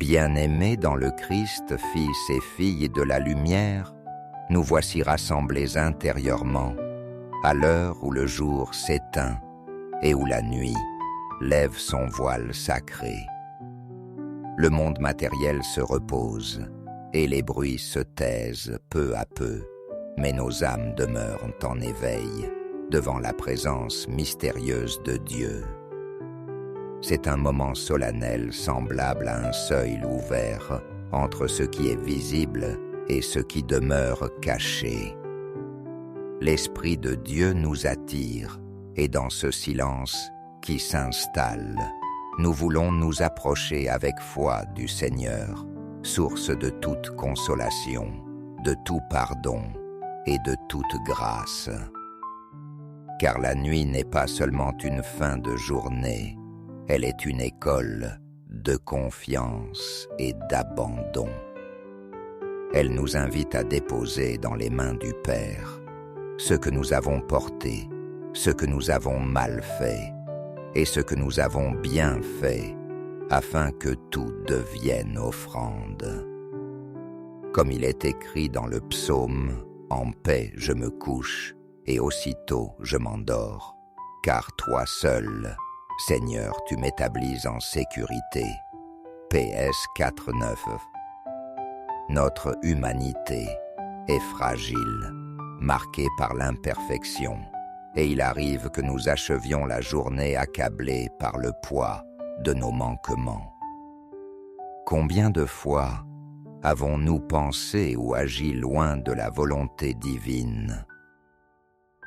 Bien-aimés dans le Christ, fils et filles de la lumière, nous voici rassemblés intérieurement, à l'heure où le jour s'éteint et où la nuit lève son voile sacré. Le monde matériel se repose et les bruits se taisent peu à peu, mais nos âmes demeurent en éveil devant la présence mystérieuse de Dieu. C'est un moment solennel semblable à un seuil ouvert entre ce qui est visible et ce qui demeure caché. L'Esprit de Dieu nous attire et dans ce silence qui s'installe, nous voulons nous approcher avec foi du Seigneur, source de toute consolation, de tout pardon et de toute grâce. Car la nuit n'est pas seulement une fin de journée, elle est une école de confiance et d'abandon. Elle nous invite à déposer dans les mains du Père ce que nous avons porté, ce que nous avons mal fait et ce que nous avons bien fait, afin que tout devienne offrande. Comme il est écrit dans le psaume, « En paix je me couche, et aussitôt je m'endors, car toi seul, Seigneur, tu m'établis en sécurité. » PS 4.9. Notre humanité est fragile, marquée par l'imperfection, et il arrive que nous achevions la journée accablés par le poids de nos manquements. Combien de fois avons-nous pensé ou agi loin de la volonté divine?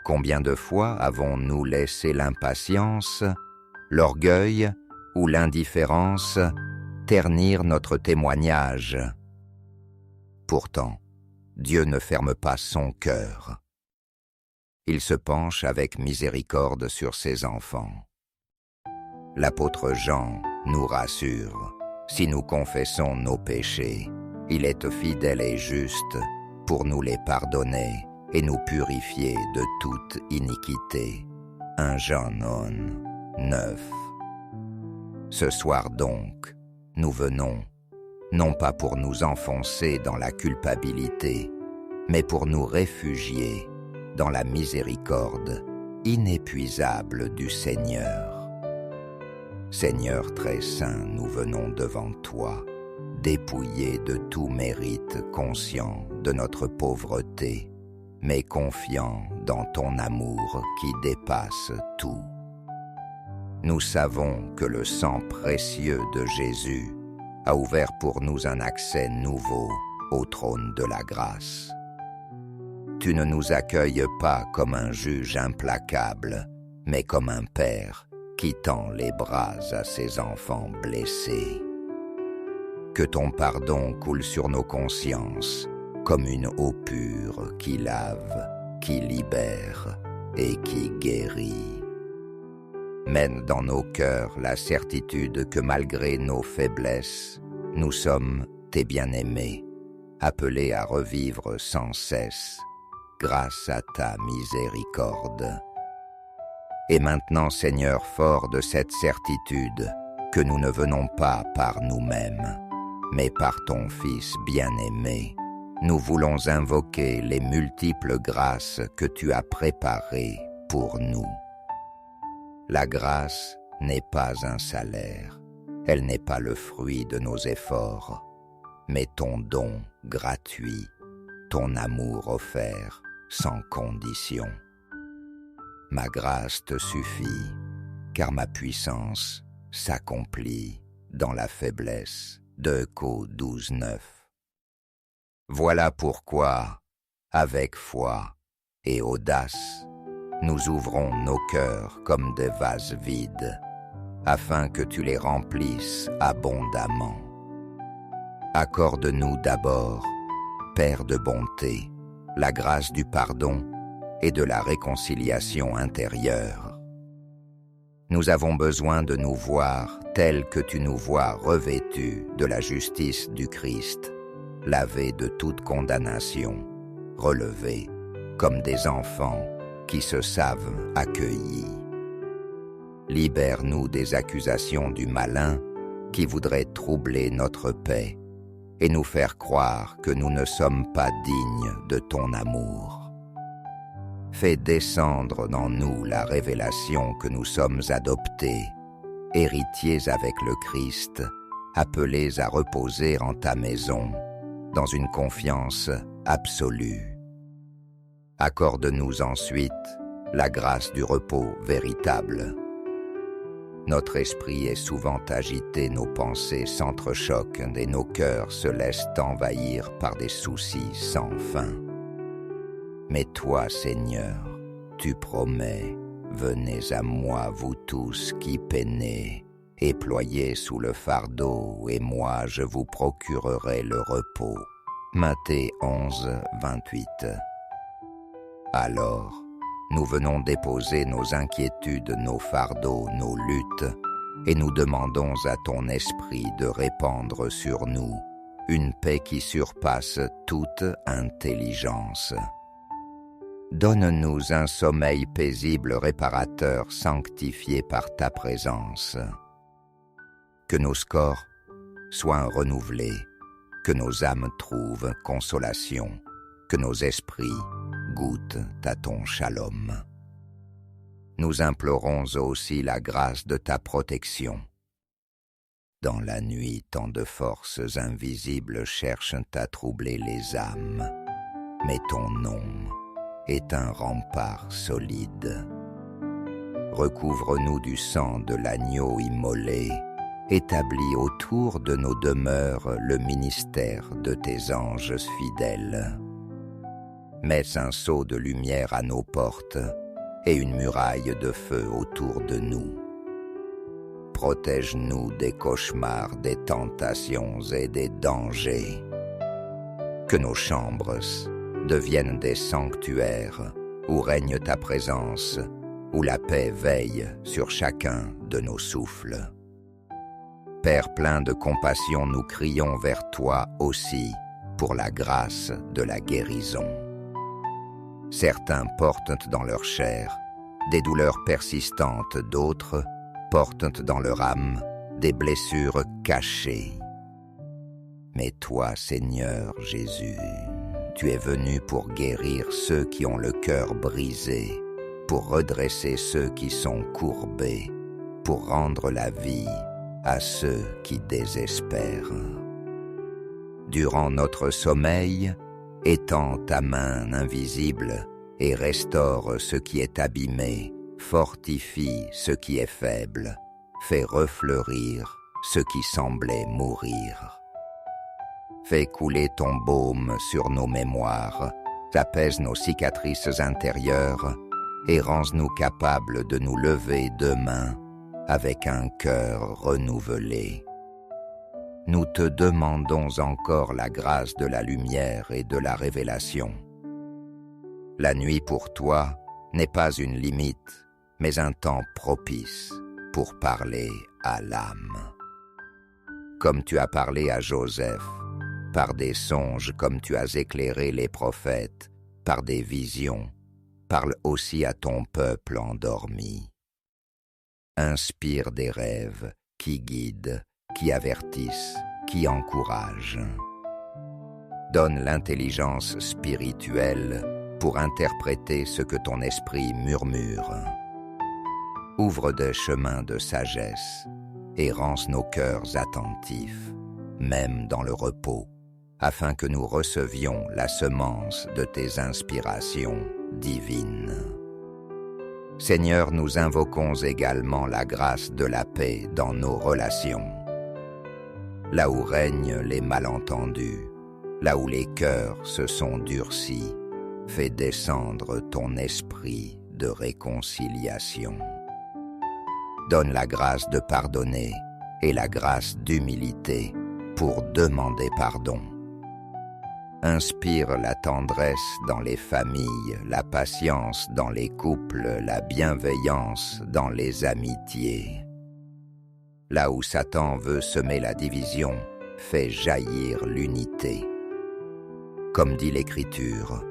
Combien de fois avons-nous laissé l'impatience, l'orgueil ou l'indifférence ternir notre témoignage? Pourtant, Dieu ne ferme pas son cœur. Il se penche avec miséricorde sur ses enfants. L'apôtre Jean nous rassure, si nous confessons nos péchés, il est fidèle et juste pour nous les pardonner et nous purifier de toute iniquité. 1 Jean 9. Ce soir donc, nous venons, non pas pour nous enfoncer dans la culpabilité, mais pour nous réfugier dans la miséricorde inépuisable du Seigneur. Seigneur très saint, nous venons devant toi, dépouillés de tout mérite, conscients de notre pauvreté, mais confiants dans ton amour qui dépasse tout. Nous savons que le sang précieux de Jésus a ouvert pour nous un accès nouveau au trône de la grâce. Tu ne nous accueilles pas comme un juge implacable, mais comme un père qui tend les bras à ses enfants blessés. Que ton pardon coule sur nos consciences comme une eau pure qui lave, qui libère et qui guérit. Mène dans nos cœurs la certitude que malgré nos faiblesses, nous sommes tes bien-aimés, appelés à revivre sans cesse, grâce à ta miséricorde. Et maintenant, Seigneur, fort de cette certitude, que nous ne venons pas par nous-mêmes, mais par ton Fils bien-aimé, nous voulons invoquer les multiples grâces que tu as préparées pour nous. La grâce n'est pas un salaire, elle n'est pas le fruit de nos efforts, mais ton don gratuit, ton amour offert sans condition. Ma grâce te suffit, car ma puissance s'accomplit dans la faiblesse. 2 Cor 12.9. Voilà pourquoi, avec foi et audace, nous ouvrons nos cœurs comme des vases vides, afin que tu les remplisses abondamment. Accorde-nous d'abord, Père de bonté, la grâce du pardon et de la réconciliation intérieure. Nous avons besoin de nous voir tels que tu nous vois revêtus de la justice du Christ, lavés de toute condamnation, relevés comme des enfants qui se savent accueillis. Libère-nous des accusations du malin qui voudraient troubler notre paix et nous faire croire que nous ne sommes pas dignes de ton amour. Fais descendre dans nous la révélation que nous sommes adoptés, héritiers avec le Christ, appelés à reposer en ta maison, dans une confiance absolue. Accorde-nous ensuite la grâce du repos véritable. Notre esprit est souvent agité, nos pensées s'entrechoquent et nos cœurs se laissent envahir par des soucis sans fin. Mais toi, Seigneur, tu promets, venez à moi, vous tous qui peinez, et ployez sous le fardeau, et moi je vous procurerai le repos. Matthieu 11, 28. Alors, nous venons déposer nos inquiétudes, nos fardeaux, nos luttes, et nous demandons à ton esprit de répandre sur nous une paix qui surpasse toute intelligence. Donne-nous un sommeil paisible, réparateur, sanctifié par ta présence. Que nos corps soient renouvelés, que nos âmes trouvent consolation, que nos esprits goûtent à ton shalom. Nous implorons aussi la grâce de ta protection. Dans la nuit, tant de forces invisibles cherchent à troubler les âmes, mais ton nom est un rempart solide. Recouvre-nous du sang de l'agneau immolé, établis autour de nos demeures le ministère de tes anges fidèles. Mets un sceau de lumière à nos portes et une muraille de feu autour de nous. Protège-nous des cauchemars, des tentations et des dangers. Que nos chambres deviennent des sanctuaires où règne ta présence, où la paix veille sur chacun de nos souffles. Père plein de compassion, nous crions vers toi aussi pour la grâce de la guérison. Certains portent dans leur chair des douleurs persistantes, d'autres portent dans leur âme des blessures cachées. Mais toi, Seigneur Jésus, tu es venu pour guérir ceux qui ont le cœur brisé, pour redresser ceux qui sont courbés, pour rendre la vie à ceux qui désespèrent. Durant notre sommeil, étends ta main invisible et restaure ce qui est abîmé, fortifie ce qui est faible, fais refleurir ce qui semblait mourir. Fais couler ton baume sur nos mémoires, apaise nos cicatrices intérieures et rends-nous capables de nous lever demain avec un cœur renouvelé. Nous te demandons encore la grâce de la lumière et de la révélation. La nuit pour toi n'est pas une limite, mais un temps propice pour parler à l'âme. Comme tu as parlé à Joseph, par des songes comme tu as éclairé les prophètes, par des visions, parle aussi à ton peuple endormi. Inspire des rêves qui guident, qui avertissent, qui encouragent. Donne l'intelligence spirituelle pour interpréter ce que ton esprit murmure. Ouvre des chemins de sagesse et rends nos cœurs attentifs, même dans le repos, afin que nous recevions la semence de tes inspirations divines. Seigneur, nous invoquons également la grâce de la paix dans nos relations. Là où règnent les malentendus, là où les cœurs se sont durcis, fais descendre ton esprit de réconciliation. Donne la grâce de pardonner et la grâce d'humilité pour demander pardon. Inspire la tendresse dans les familles, la patience dans les couples, la bienveillance dans les amitiés. Là où Satan veut semer la division, fais jaillir l'unité. Comme dit l'Écriture,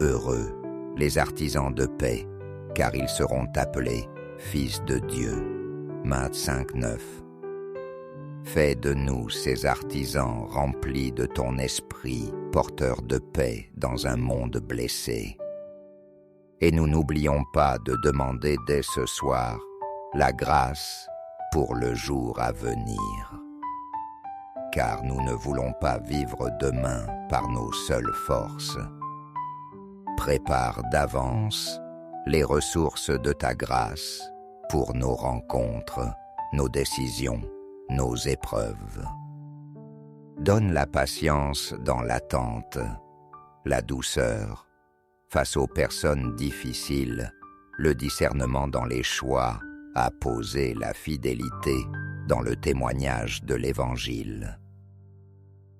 heureux les artisans de paix, car ils seront appelés fils de Dieu. Matthieu 5, 9. Fais de nous ces artisans remplis de ton esprit, porteurs de paix dans un monde blessé. Et nous n'oublions pas de demander dès ce soir la grâce pour le jour à venir. Car nous ne voulons pas vivre demain par nos seules forces. Prépare d'avance les ressources de ta grâce pour nos rencontres, nos décisions, nos épreuves. Donne la patience dans l'attente, la douceur face aux personnes difficiles, le discernement dans les choix, à poser la fidélité dans le témoignage de l'Évangile.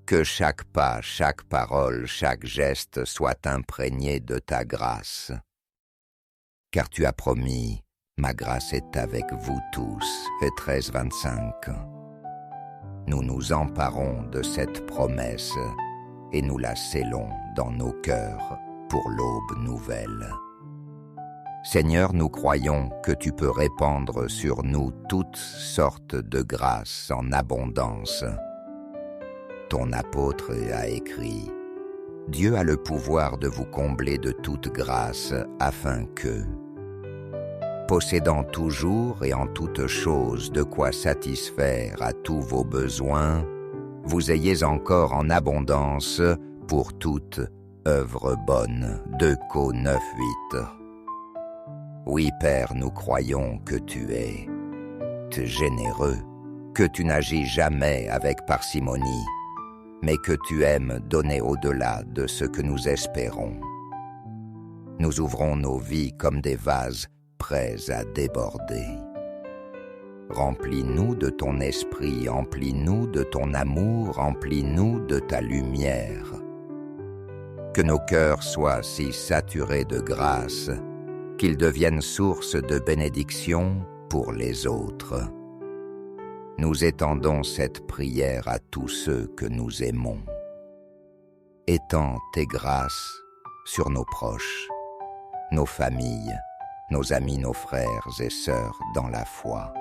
Que chaque pas, chaque parole, chaque geste soit imprégné de ta grâce. Car tu as promis, ma grâce est avec vous tous, et 13:25. Nous nous emparons de cette promesse et nous la scellons dans nos cœurs pour l'aube nouvelle. Seigneur, nous croyons que tu peux répandre sur nous toutes sortes de grâces en abondance. Ton apôtre a écrit « Dieu a le pouvoir de vous combler de toute grâce afin que, possédant toujours et en toutes choses de quoi satisfaire à tous vos besoins, vous ayez encore en abondance pour toute œuvre bonne. » 2 Cor 9:8. Oui, Père, nous croyons que tu es généreux, que tu n'agis jamais avec parcimonie, mais que tu aimes donner au-delà de ce que nous espérons. Nous ouvrons nos vies comme des vases prêts à déborder. Remplis-nous de ton esprit, emplis-nous de ton amour, emplis-nous de ta lumière. Que nos cœurs soient si saturés de grâce qu'ils deviennent source de bénédiction pour les autres. Nous étendons cette prière à tous ceux que nous aimons. Étends tes grâces sur nos proches, nos familles, nos amis, nos frères et sœurs dans la foi.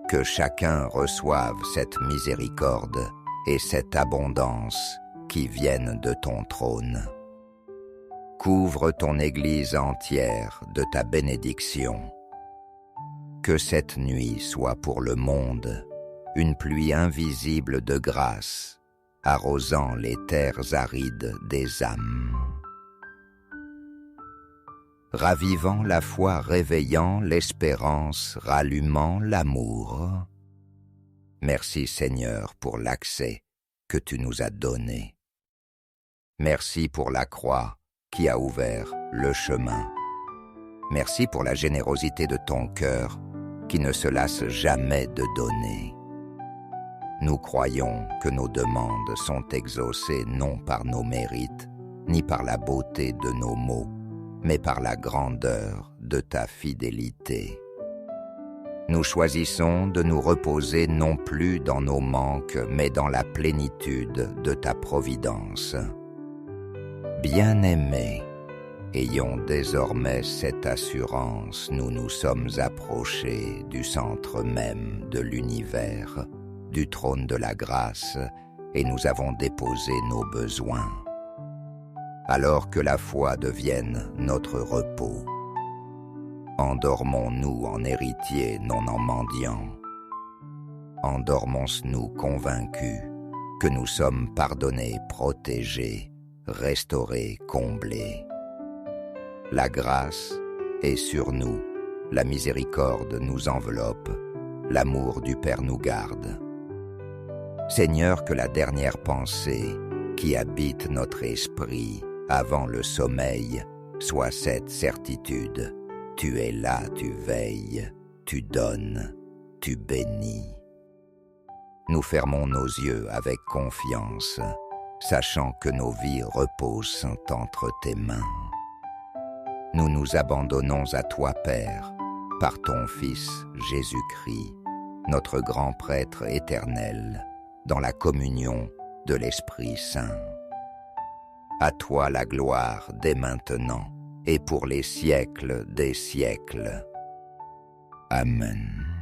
Que chacun reçoive cette miséricorde et cette abondance qui viennent de ton trône. Couvre ton Église entière de ta bénédiction. Que cette nuit soit pour le monde une pluie invisible de grâce, arrosant les terres arides des âmes. Ravivant la foi, réveillant l'espérance, rallumant l'amour. Merci Seigneur pour l'accès que tu nous as donné. Merci pour la croix qui a ouvert le chemin. Merci pour la générosité de ton cœur qui ne se lasse jamais de donner. Nous croyons que nos demandes sont exaucées non par nos mérites, ni par la beauté de nos mots, mais par la grandeur de ta fidélité. Nous choisissons de nous reposer non plus dans nos manques, mais dans la plénitude de ta providence. Bien-aimés, ayons désormais cette assurance, nous nous sommes approchés du centre même de l'univers, du trône de la grâce, et nous avons déposé nos besoins. Alors que la foi devienne notre repos, endormons-nous en héritiers, non en mendiants. Endormons-nous convaincus que nous sommes pardonnés, protégés, restaurés, comblés. La grâce est sur nous, la miséricorde nous enveloppe, l'amour du Père nous garde. Seigneur, que la dernière pensée qui habite notre esprit avant le sommeil soit cette certitude: tu es là, tu veilles, tu donnes, tu bénis. Nous fermons nos yeux avec confiance, sachant que nos vies reposent entre tes mains. Nous nous abandonnons à toi, Père, par ton Fils Jésus-Christ, notre grand prêtre éternel, dans la communion de l'Esprit Saint. À toi la gloire dès maintenant et pour les siècles des siècles. Amen.